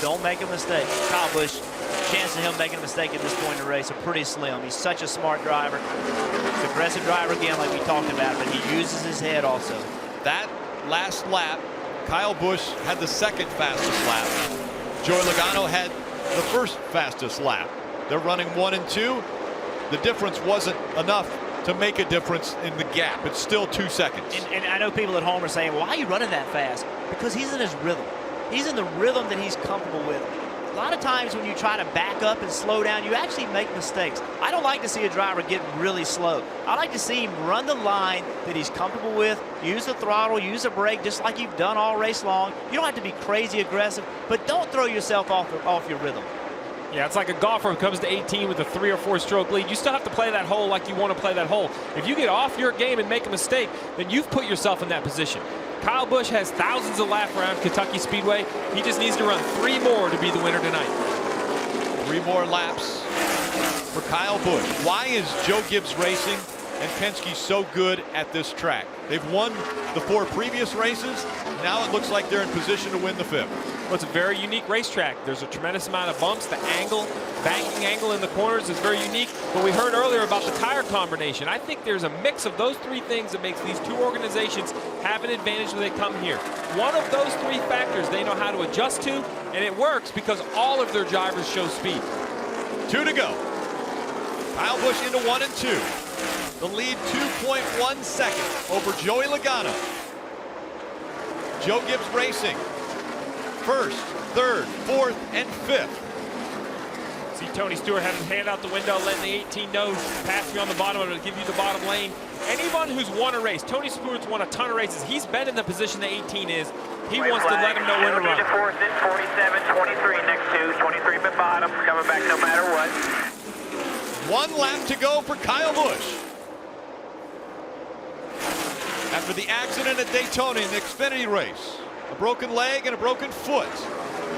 Don't make a mistake. Kyle Busch, chance of him making a mistake at this point in the race are pretty slim. He's such a smart driver. He's an aggressive driver again, like we talked about, but he uses his head also. That last lap, Kyle Busch had the second fastest lap. Joey Logano had the first fastest lap. They're running 1 and 2. The difference wasn't enough to make a difference in the gap. It's still 2 seconds. And I know people at home are saying, why are you running that fast? Because he's in his rhythm. He's in the rhythm that he's comfortable with. A lot of times when you try to back up and slow down, you actually make mistakes. I don't like to see a driver get really slow. I like to see him run the line that he's comfortable with, use the throttle, use the brake, just like you've done all race long. You don't have to be crazy aggressive, but don't throw yourself off your rhythm. Yeah, it's like a golfer who comes to 18 with a 3 or 4 stroke lead. You still have to play that hole like you want to play that hole. If you get off your game and make a mistake, then you've put yourself in that position. Kyle Busch has thousands of laps around Kentucky Speedway. He just needs to run 3 more to be the winner tonight. 3 more laps for Kyle Busch. Why is Joe Gibbs Racing and Penske so good at this track? They've won the 4 previous races. Now it looks like they're in position to win the 5th. Well, it's a very unique racetrack. There's a tremendous amount of bumps. The angle, banking angle in the corners is very unique. But we heard earlier about the tire combination. I think there's a mix of those 3 things that makes these 2 organizations have an advantage when they come here. One of those 3 factors they know how to adjust to, and it works because all of their drivers show speed. 2 to go. Kyle Busch into 1 and 2. The lead 2.1 seconds over Joey Logano. Joe Gibbs Racing. 1st, 3rd, 4th, and 5th. See Tony Stewart had his hand out the window, letting the 18 know, pass me on the bottom, I'm going to give you the bottom lane. Anyone who's won a race, Tony Stewart's won a ton of races. He's been in the position the 18 is. He wants to let him know when to run. 47, 23 next to 23 at bottom, coming back no matter what. 1 lap to go for Kyle Busch. After the accident at Daytona in the Xfinity race, a broken leg and a broken foot,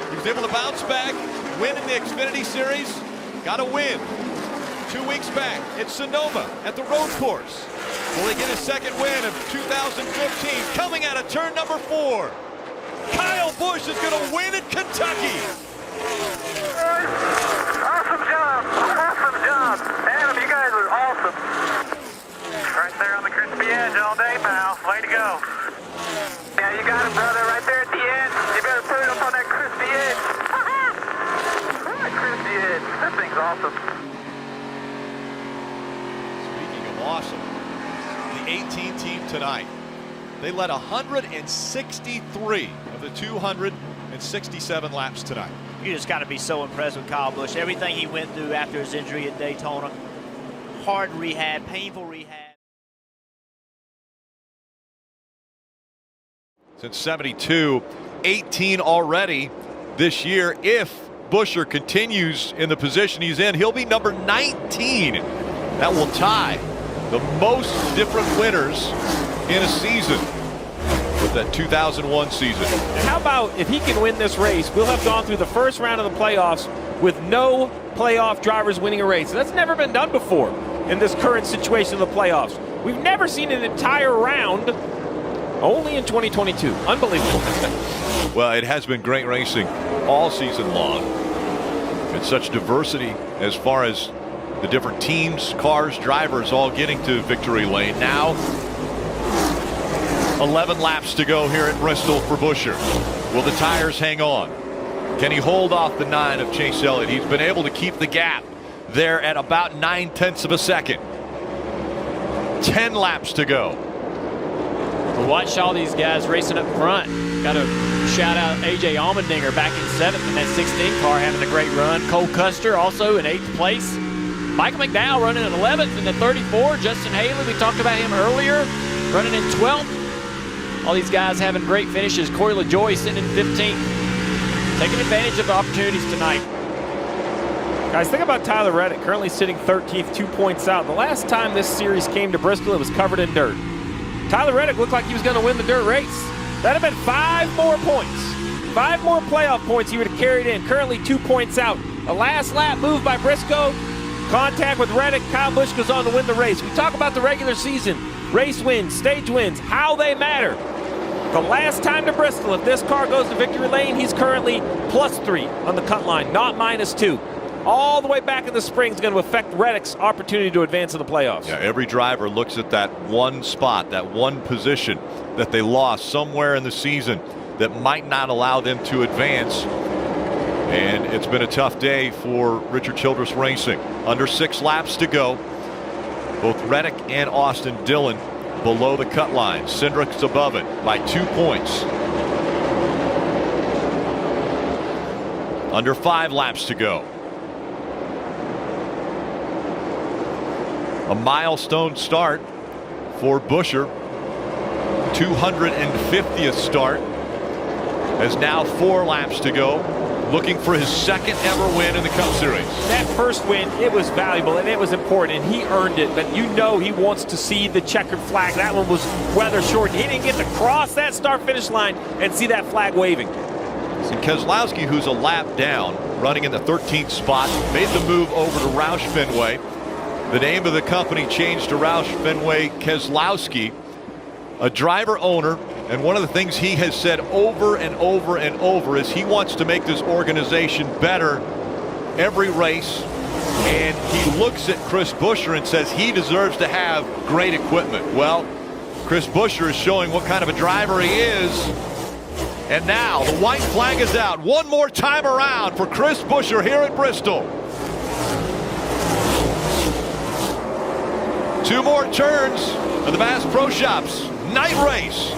he was able to bounce back, win in the Xfinity Series, got a win 2 weeks back at Sonoma at the road course. Will he get his second win of 2015? Coming out of turn number 4. Kyle Busch is going to win at Kentucky. Awesome job. Awesome job. Adam, you guys are awesome. Right there on the crispy edge all day, pal. Way to go. Yeah, you got it, brother, right there at the end. You better put it up on that crispy edge. That crispy edge. That thing's awesome. Speaking of awesome, the 18 team tonight, they led 163 of the 267 laps tonight. You just got to be so impressed with Kyle Busch. Everything he went through after his injury at Daytona. Hard rehab, painful rehab. Since 72, 18 already this year. If Buescher continues in the position he's in, he'll be number 19. That will tie the most different winners in a season with that 2001 season. And how about if he can win this race, we'll have gone through the first round of the playoffs with no playoff drivers winning a race. That's never been done before in this current situation of the playoffs. We've never seen an entire round only in 2022. Unbelievable. Well, it has been great racing all season long. And such diversity as far as the different teams, cars, drivers all getting to victory lane. Now 11 laps to go here at Bristol for Buescher. Will the tires hang on? Can he hold off the 9 of Chase Elliott? He's been able to keep the gap there at about 9/10 of a second. 10 laps to go. Watch all these guys racing up front. Got to shout out A.J. Allmendinger back in 7th in that 16 car, having a great run. Cole Custer also in 8th place. Michael McDowell running in 11th in the 34. Justin Haley, we talked about him earlier, running in 12th. All these guys having great finishes. Corey LaJoie sitting in 15th. Taking advantage of the opportunities tonight. Guys, think about Tyler Reddick, currently sitting 13th, 2 points out. The last time this series came to Bristol, it was covered in dirt. Tyler Reddick looked like he was going to win the dirt race. That'd have been 5 more points. 5 more playoff points he would have carried in. Currently 2 points out. A last lap move by Briscoe. Contact with Reddick. Kyle Busch goes on to win the race. We talk about the regular season. Race wins, stage wins, how they matter. The last time to Bristol, if this car goes to victory lane, he's currently +3 on the cut line, not -2. All the way back in the spring is going to affect Reddick's opportunity to advance in the playoffs. Yeah, every driver looks at that one spot, that one position that they lost somewhere in the season that might not allow them to advance. And it's been a tough day for Richard Childress Racing. Under 6 laps to go. Both Reddick and Austin Dillon below the cut line. Cindric's above it by 2 points. Under 5 laps to go. A milestone start for Buescher. 250th start. As now 4 laps to go. Looking for his second ever win in the Cup Series. That first win, it was valuable and it was important, and he earned it. But you know he wants to see the checkered flag. That one was weather shortened. He didn't get to cross that start-finish line and see that flag waving. See Keselowski, who's a lap down, running in the 13th spot, made the move over to Roush Fenway. The name of the company changed to Roush Fenway Keselowski. A driver owner, and one of the things he has said over and over and over is he wants to make this organization better every race. And he looks at Chris Buescher and says he deserves to have great equipment. Well, Chris Buescher is showing what kind of a driver he is. And now the white flag is out one more time around for Chris Buescher here at Bristol. 2 more turns of the Bass Pro Shops night race.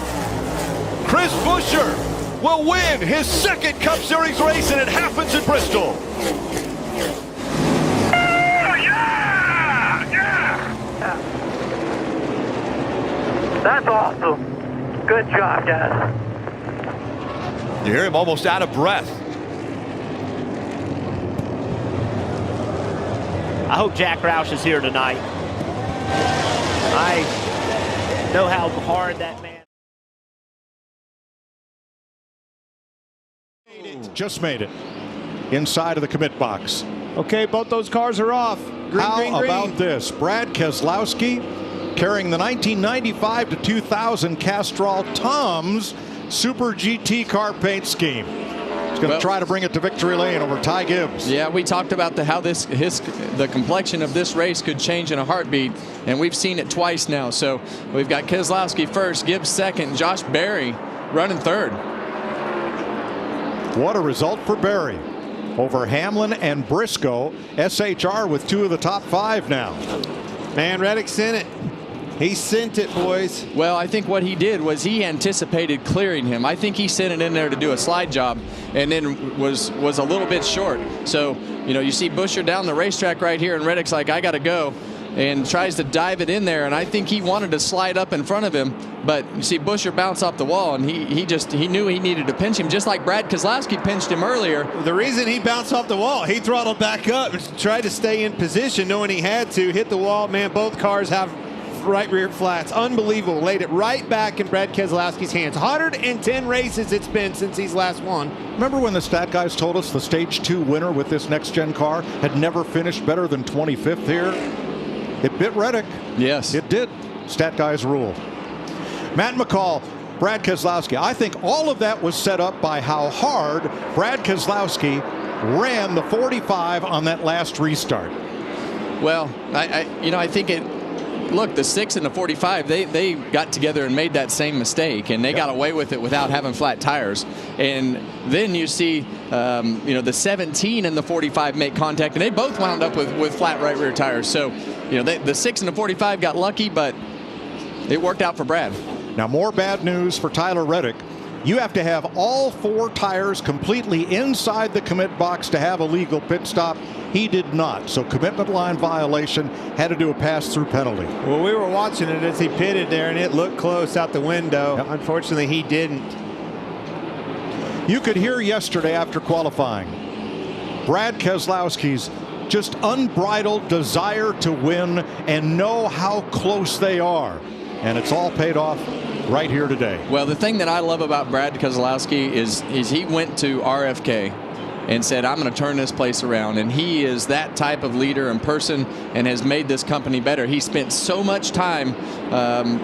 Chris Buescher will win his second Cup Series race, and it happens in Bristol. That's awesome. Good job, guys. You hear him almost out of breath. I hope Jack Roush is here tonight. I know how hard that man. Just made it inside of the commit box. Okay, both those cars are off. Green, How green, green. about this? Brad Keselowski carrying the 1995 to 2000 Castrol Tom's Super GT car paint scheme. He's going to try to bring it to victory lane over Ty Gibbs. Yeah, we talked about how the complexion of this race could change in a heartbeat, and we've seen it twice now. So we've got Keselowski first, Gibbs second, Josh Berry running third. What a result for Berry over Hamlin and Briscoe. SHR with 2 of the top 5 now. Man, Reddick sent it. He sent it, boys. Well, I think what he did was he anticipated clearing him. I think he sent it in there to do a slide job and then was a little bit short. So, you know, you see Buescher down the racetrack right here, and Reddick's like, I got to go, and tries to dive it in there. And I think he wanted to slide up in front of him, but you see Buescher bounce off the wall, and he knew he needed to pinch him, just like Brad Keselowski pinched him earlier. The reason he bounced off the wall, he throttled back up and tried to stay in position, knowing he had to hit the wall. Man, both cars have right rear flats. Unbelievable. Laid it right back in Brad Keselowski's hands. 110 races it's been since he's last won. Remember when the stat guys told us the stage 2 winner with this next gen car had never finished better than 25th here? It bit Reddick. Yes. It did. Stat guys rule. Matt McCall, Brad Keselowski. I think all of that was set up by how hard Brad Keselowski ran the 45 on that last restart. Well, I think it. Look, the 6 and the 45, they got together and made that same mistake, and they got away with it without having flat tires. And then you see, the 17 and the 45 make contact, and they both wound up with flat right rear tires. So, the 6 and the 45 got lucky, but it worked out for Brad. Now, more bad news for Tyler Reddick. You have to have all 4 tires completely inside the commit box to have a legal pit stop. He did not. So commitment line violation, had to do a pass-through penalty. Well, we were watching it as he pitted there, and it looked close out the window. Yep. Unfortunately, he didn't. You could hear yesterday after qualifying Brad Keselowski's just unbridled desire to win and know how close they are. And it's all paid off right here today. Well, the thing that I love about Brad Keselowski is he went to RFK, and said, I'm going to turn this place around. And he is that type of leader and person and has made this company better. He spent so much time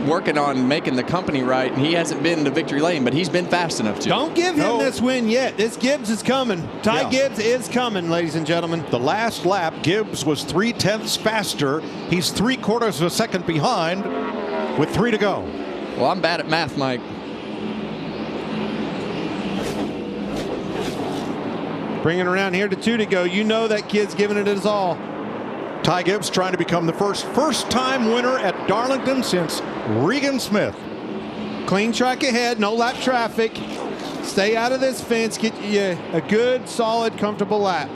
working on making the company right, and he hasn't been to victory lane, but he's been fast enough to. Don't give him this win yet. This Gibbs is coming. Ty Gibbs is coming, ladies and gentlemen. The last lap, Gibbs was 0.3 faster. He's 3/4 of a second behind with 3 to go. Well, I'm bad at math, Mike. Bringing around here to 2 to go. You know that kid's giving it his all. Ty Gibbs trying to become the first-time winner at Darlington since Regan Smith. Clean track ahead, no lap traffic. Stay out of this fence. Get you a good, solid, comfortable lap.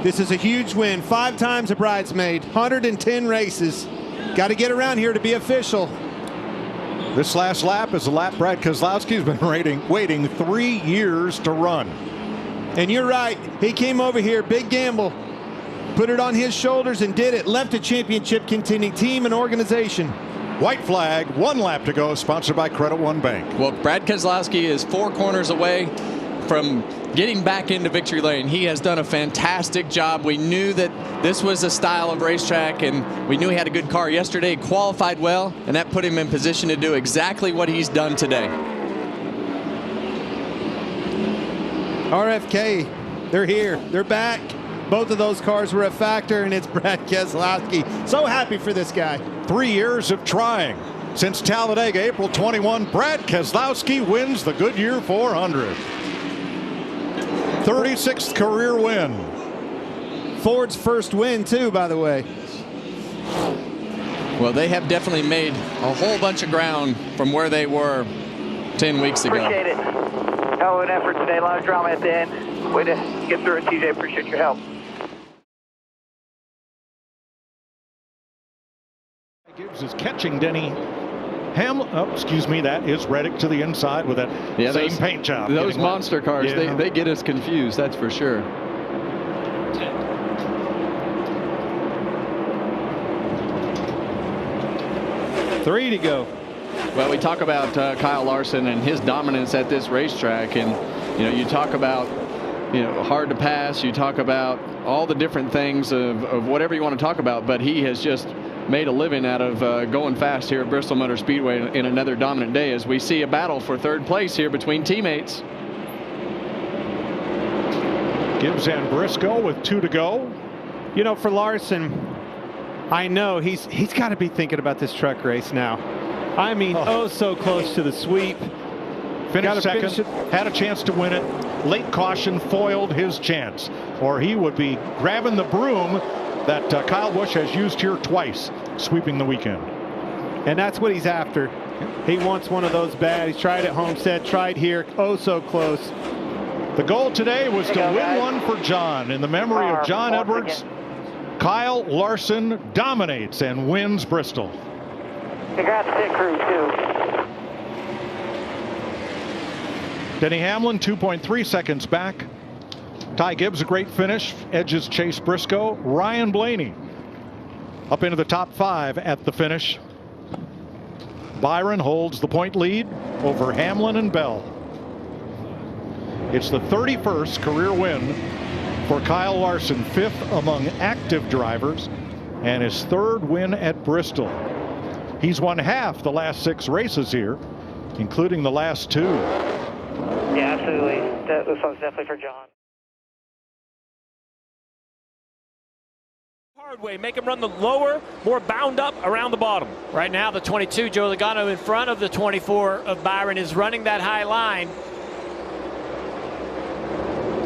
This is a huge win. 5 times a bridesmaid, 110 races. Got to get around here to be official. This last lap is a lap Brad Keselowski's been waiting 3 years to run. And you're right. He came over here, big gamble. Put it on his shoulders and did it. Left a championship contending team and organization. White flag, 1 lap to go, sponsored by Credit One Bank. Well, Brad Keselowski is 4 corners away from getting back into victory lane. He has done a fantastic job. We knew that this was a style of racetrack, and we knew he had a good car yesterday. He qualified well, and that put him in position to do exactly what he's done today. RFK, they're here. They're back. Both of those cars were a factor, and it's Brad Keselowski. So happy for this guy. 3 years of trying. Since Talladega, April 21, Brad Keselowski wins the Goodyear 400. 36th career win. Ford's first win, too, by the way. Well, they have definitely made a whole bunch of ground from where they were 10 weeks ago. Appreciate it. Hell of an effort today. A lot of drama at the end. Way to get through it, TJ. Appreciate your help. Gibbs is catching Denny Hamlin. Oh, excuse me. That is Reddick to the inside with that same paint job. Those monster cars, they get us confused. That's for sure. Three to go. Well, we talk about Kyle Larson and his dominance at this racetrack, and you talk about hard to pass. You talk about all the different things of whatever you want to talk about, but he has just made a living out of going fast here at Bristol Motor Speedway in another dominant day as we see a battle for 3rd place here between teammates. Gibbs and Briscoe with 2 to go. For Larson, I know he's got to be thinking about this truck race now. I mean, so close to the sweep. Finished second, had a chance to win it. Late caution foiled his chance, or he would be grabbing the broom that Kyle Busch has used here twice, sweeping the weekend. And that's what he's after. He wants one of those bad. He's tried at Homestead, tried here, so close. The goal today was to win one for John. In the memory of John Edwards, Kyle Larson dominates and wins Bristol. Congrats to pit crew, too. Denny Hamlin, 2.3 seconds back. Ty Gibbs, a great finish, edges Chase Briscoe. Ryan Blaney up into the top 5 at the finish. Byron holds the point lead over Hamlin and Bell. It's the 31st career win for Kyle Larson, 5th among active drivers, and his 3rd win at Bristol. He's won half the last 6 races here, including the last 2. Yeah, absolutely. This one's definitely for John. Hard way, make him run the lower, more bound up around the bottom. Right now, the 22, Joe Logano, in front of the 24 of Byron, is running that high line.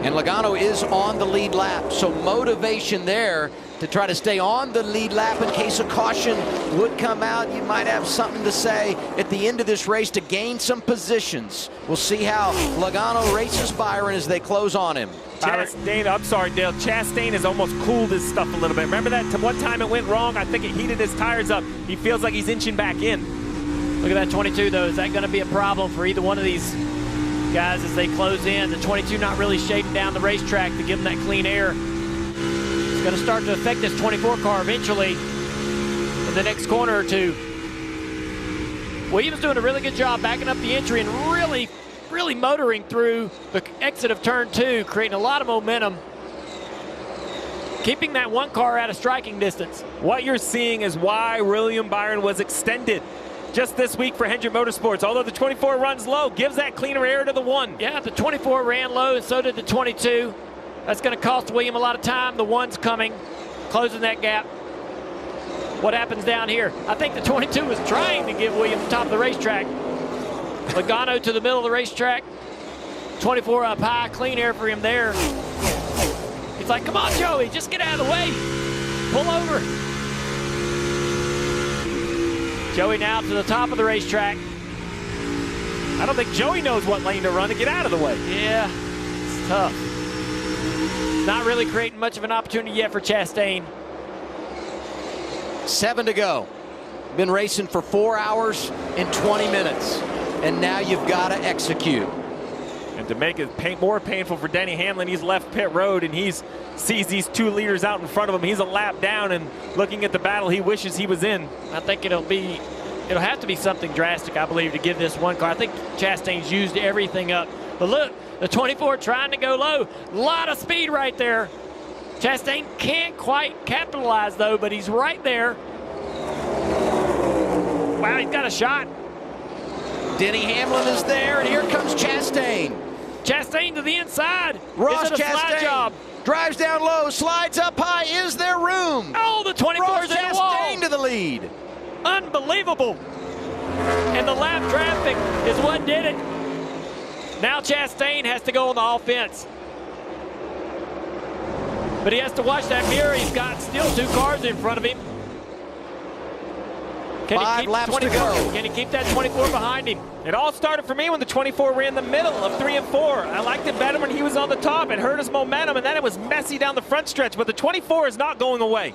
And Logano is on the lead lap, so motivation there to try to stay on the lead lap in case a caution would come out. You might have something to say at the end of this race to gain some positions. We'll see how Logano races Byron as they close on him. Chastain, I'm sorry, Dale. Chastain has almost cooled his stuff a little bit. Remember that one time it went wrong? I think it heated his tires up. He feels like he's inching back in. Look at that 22, though. Is that going to be a problem for either one of these guys as they close in? The 22 not really shading down the racetrack to give them that clean air. It's going to start to affect this 24 car eventually in the next corner or two. Williams doing a really good job backing up the entry and really really motoring through the exit of turn 2, creating a lot of momentum, keeping that one car out of striking distance. What you're seeing is why William Byron was extended just this week for Hendrick Motorsports. Although the 24 runs low, gives that cleaner air to the 1. Yeah, the 24 ran low, and so did the 22. That's going to cost William a lot of time. The 1's coming, closing that gap. What happens down here? I think the 22 was trying to give William the top of the racetrack. Logano to the middle of the racetrack. 24 up high, clean air for him there. He's like, come on, Joey, just get out of the way. Pull over. Joey now to the top of the racetrack. I don't think Joey knows what lane to run to get out of the way. Yeah, it's tough. Not really creating much of an opportunity yet for Chastain. 7 to go. Been racing for 4 hours and 20 minutes. And now you've got to execute. And to make it more painful for Denny Hamlin, he's left pit road and sees these 2 leaders out in front of him. He's a lap down and looking at the battle he wishes he was in. I think it'll have to be something drastic, I believe, to give this one car. I think Chastain's used everything up. But look, the 24 trying to go low. A lot of speed right there. Chastain can't quite capitalize, though, but he's right there. Wow, he's got a shot. Denny Hamlin is there, and here comes Chastain. Chastain to the inside. Ross Is it a slide Chastain job? drives down low, slides up high. Is there room? Oh, the 24's Ross in the wall. Chastain to the lead. Unbelievable. And the lap traffic is what did it. Now Chastain has to go on the offense. But he has to watch that mirror. He's got still 2 cars in front of him. Can 5 he keep laps the 24? to go. Can he keep that 24 behind him? It all started for me when the 24 ran the middle of 3 and 4. I liked it better when he was on the top. It hurt his momentum, and then it was messy down the front stretch. But the 24 is not going away.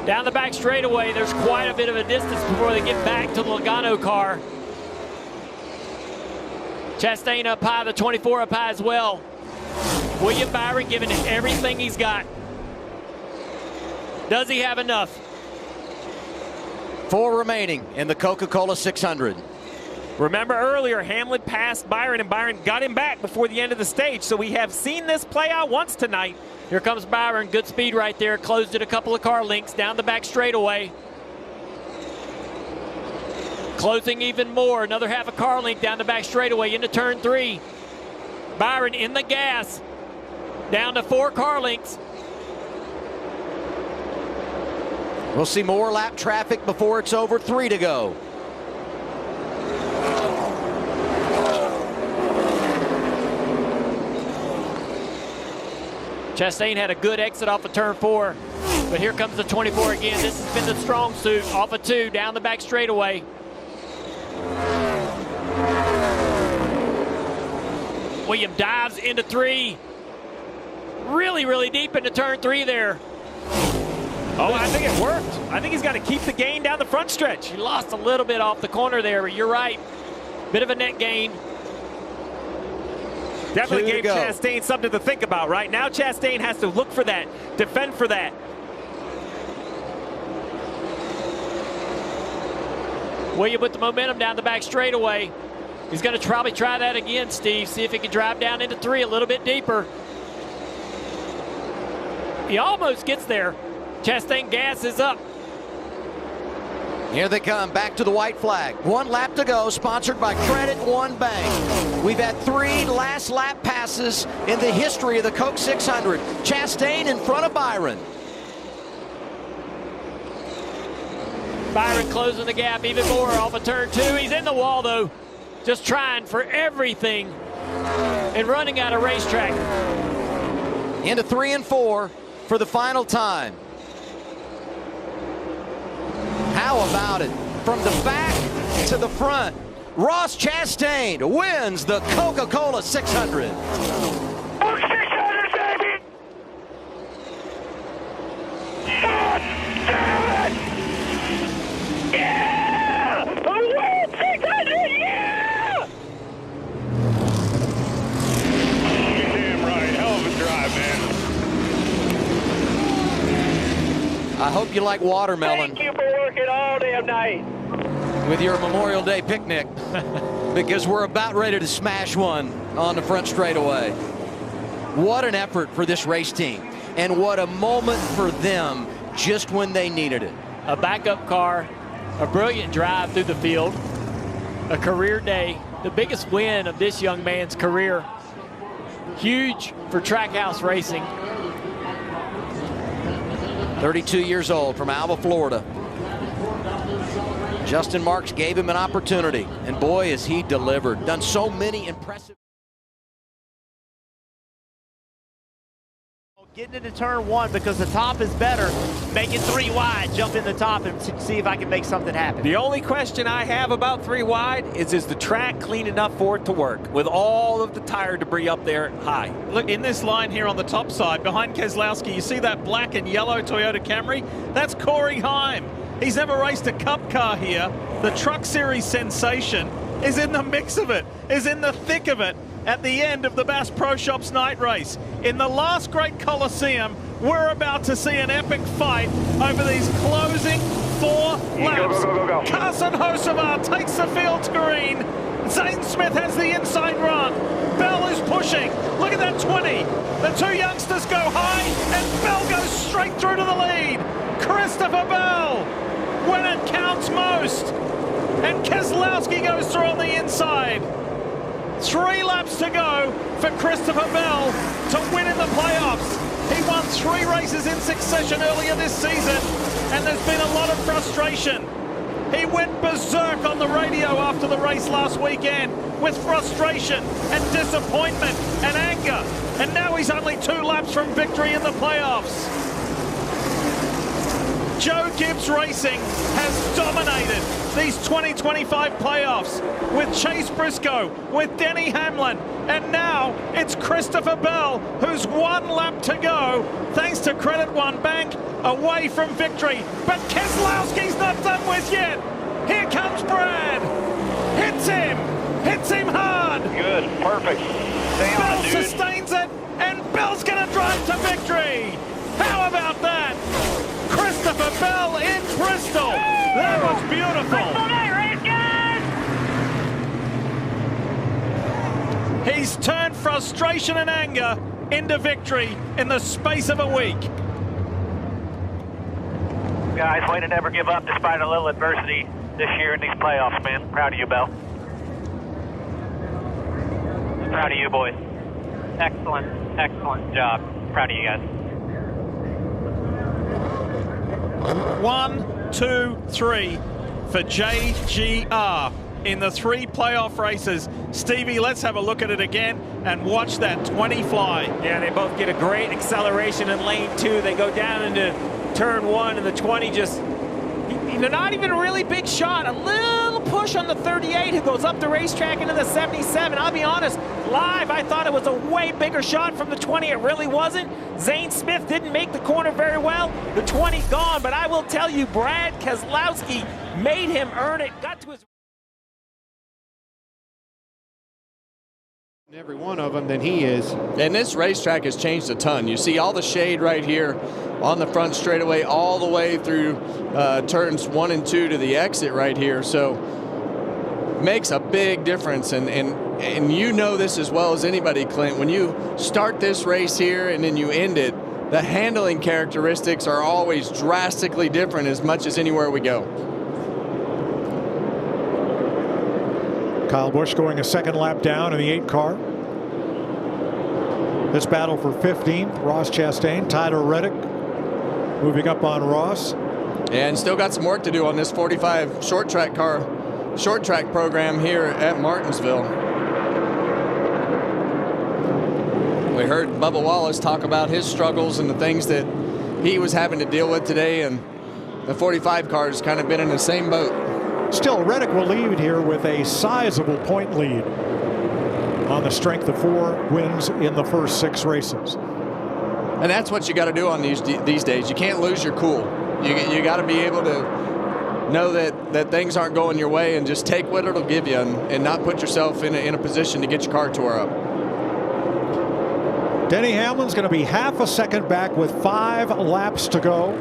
Down the back straightaway, there's quite a bit of a distance before they get back to the Logano car. Chastain up high, the 24 up high as well. William Byron giving it everything he's got. Does he have enough? 4 remaining in the Coca-Cola 600. Remember earlier, Hamlin passed Byron, and Byron got him back before the end of the stage. So we have seen this play out once tonight. Here comes Byron, good speed right there. Closed it a couple of car lengths down the back straightaway. Closing even more, another half a car length down the back straightaway into turn 3. Byron in the gas, down to 4 car lengths. We'll see more lap traffic before it's over. 3 to go. Chastain had a good exit off of turn 4, but here comes the 24 again. This has been the strong suit. Off of 2, down the back straightaway. William dives into 3. Really, really deep into turn 3 there. Oh, I think it worked. I think he's got to keep the gain down the front stretch. He lost a little bit off the corner there, but you're right. Bit of a net gain. Definitely gave Chastain something to think about, right? Now Chastain has to look for that, defend for that. William with the momentum down the back straightaway. He's going to probably try that again, Steve. See if he can drive down into 3 a little bit deeper. He almost gets there. Chastain gasses up. Here they come, back to the white flag. 1 lap to go, sponsored by Credit One Bank. We've had 3 last lap passes in the history of the Coke 600. Chastain in front of Byron. Byron closing the gap even more off of turn 2. He's in the wall, though. Just trying for everything and running out of racetrack. Into 3 and 4 for the final time. How about it? From the back to the front, Ross Chastain wins the Coca-Cola 600. Oh, 600, baby! 7! Yeah! A world 600, yeah! You're damn right. Hell of a drive, man. I hope you like watermelon. Thank you for working all damn night. With your Memorial Day picnic, because we're about ready to smash one on the front straightaway. What an effort for this race team, and what a moment for them just when they needed it. A backup car, a brilliant drive through the field, a career day, the biggest win of this young man's career. Huge for Trackhouse Racing. 32 years old from Alva, Florida. Justin Marks gave him an opportunity, and boy, has he delivered. Done so many impressive. Getting into turn one because the top is better. Make it 3 wide, jump in the top and see if I can make something happen. The only question I have about 3 wide is the track clean enough for it to work with all of the tire debris up there high? Look, in this line here on the top side, behind Keselowski, you see that black and yellow Toyota Camry? That's Corey Heim. He's never raced a Cup car here. The Truck Series sensation is in the mix of it, is in the thick of it at the end of the Bass Pro Shops night race. In the last great Coliseum, we're about to see an epic fight over these closing 4 laps. Go. Carson Hocevar takes the field green. Zane Smith has the inside run. Bell is pushing. Look at that 20. The 2 youngsters go high, and Bell goes straight through to the lead. Christopher Bell, when it counts most. And Keselowski goes through on the inside. 3 laps to go for Christopher Bell to win in the playoffs. He won 3 races in succession earlier this season, and there's been a lot of frustration. He went berserk on the radio after the race last weekend with frustration and disappointment and anger, and now he's only 2 laps from victory in the playoffs. Joe Gibbs Racing has dominated these 2025 playoffs with Chase Briscoe, with Denny Hamlin, and now it's Christopher Bell, who's 1 lap to go, thanks to Credit One Bank, away from victory. But Keselowski's not done with yet. Here comes Brad. Hits him hard. Good, perfect. Stay Bell on, dude. sustains it, and Bell's gonna drive to victory. How about that? Christopher Bell in Bristol. That was beautiful. He's turned frustration and anger into victory in the space of a week. Guys, way to never give up despite a little adversity this year in these playoffs, man. Proud of you, Bell. Proud of you, boys. Excellent job. Proud of you guys. 1, 2, 3 for JGR in the 3 playoff races. Stevie, let's have a look at it again and watch that 20 fly. Yeah, they both get a great acceleration in lane 2. They go down into turn 1, and the 20 just, they're not even a really big shot. A little push on the 38 who goes up the racetrack into the 77. I'll be honest, live, I thought it was a way bigger shot from the 20. It really wasn't. Zane Smith didn't make the corner very well. The 20 gone, but I will tell you, Brad Keselowski made him earn it. Got to his... Every one of them than he is. And this racetrack has changed a ton. You see all the shade right here on the front straightaway all the way through turns 1 and 2 to the exit right here. So makes a big difference. And you know this as well as anybody, Clint. When you start this race here and then you end it, the handling characteristics are always drastically different as much as anywhere we go. Kyle Busch going a 2nd lap down in the 8 car. This battle for 15th, Ross Chastain, Tyler Reddick moving up on Ross. And still got some work to do on this 45 short track program here at Martinsville. We heard Bubba Wallace talk about his struggles and the things that he was having to deal with today, and the 45 car has kind of been in the same boat. Still, Reddick will lead here with a sizable point lead on the strength of 4 wins in the first 6 races. And that's what you got to do on these days. You can't lose your cool. You got to be able to know that things aren't going your way and just take what it'll give you and not put yourself in a position to get your car tore up. Denny Hamlin's going to be half a second back with 5 laps to go.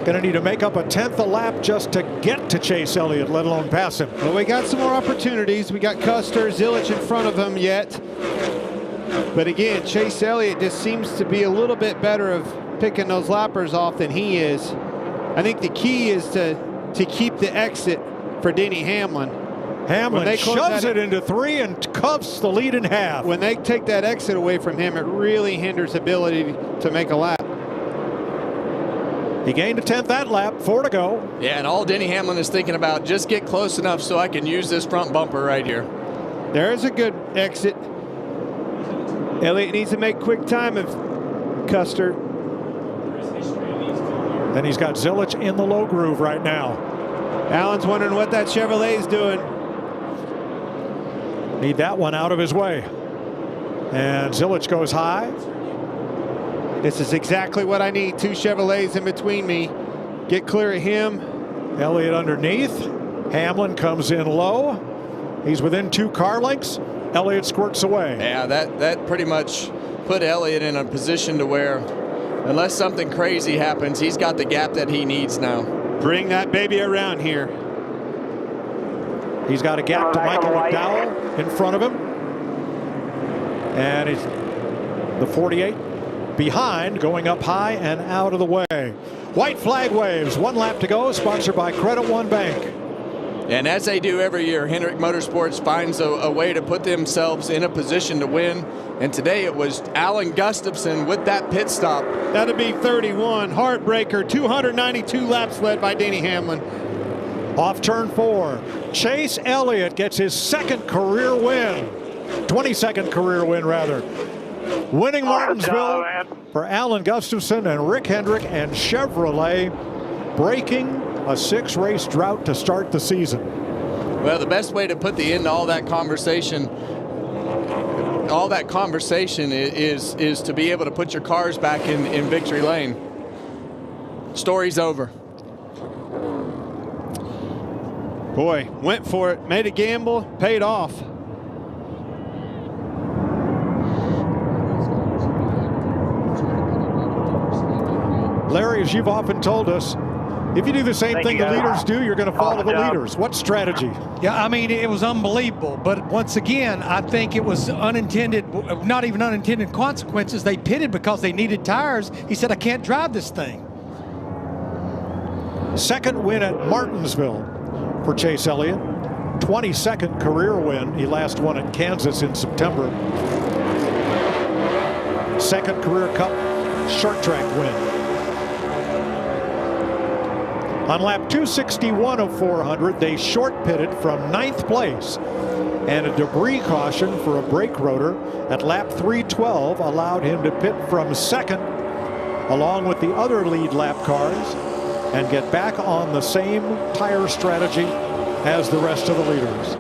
Going to need to make up a 10th a lap just to get to Chase Elliott, let alone pass him. Well, we got some more opportunities. We got Custer, Zilich in front of him yet. But again, Chase Elliott just seems to be a little bit better of picking those lappers off than he is. I think the key is to keep the exit for Denny Hamlin. Hamlin shoves it into 3 and cuffs the lead in half. When they take that exit away from him, it really hinders ability to make a lap. He gained a 10th that lap, 4 to go. Yeah, and all Denny Hamlin is thinking about, just get close enough so I can use this front bumper right here. There's a good exit. Elliott needs to make quick time of Custer. Then he's got Zilich in the low groove right now. Allen's wondering what that Chevrolet is doing. Need that one out of his way. And Zilich goes high. This is exactly what I need. 2 Chevrolets in between me. Get clear of him. Elliott underneath. Hamlin comes in low. He's within 2 car lengths. Elliott squirts away. Yeah, that pretty much put Elliott in a position to where, unless something crazy happens, he's got the gap that he needs now. Bring that baby around here. He's got a gap to Michael McDowell in front of him. And it's the 48 behind, going up high and out of the way. White flag waves, 1 lap to go, sponsored by Credit One Bank. And as they do every year, Hendrick Motorsports finds a way to put themselves in a position to win. And today it was Alan Gustafson with that pit stop. That'd be 31. Heartbreaker. 292 laps led by Denny Hamlin. Off turn 4. Chase Elliott gets his 2nd career win. 22nd career win, rather. Winning Martinsville for Alan Gustafson and Rick Hendrick and Chevrolet, breaking a 6-race drought to start the season. Well, the best way to put the end to all that conversation is to be able to put your cars back in victory lane. Story's over. Boy, went for it, made a gamble, paid off. Larry, as you've often told us, if you do the same thing the leaders do, you're going to follow the leaders. What strategy? Yeah, I mean, it was unbelievable. But once again, I think it was unintended, not even unintended consequences. They pitted because they needed tires. He said, I can't drive this thing. 2nd win at Martinsville for Chase Elliott. 22nd career win. He last won at Kansas in September. 2nd career Cup short track win. On lap 261 of 400, they short pitted from 9th place, and a debris caution for a brake rotor at lap 312 allowed him to pit from 2nd along with the other lead lap cars and get back on the same tire strategy as the rest of the leaders.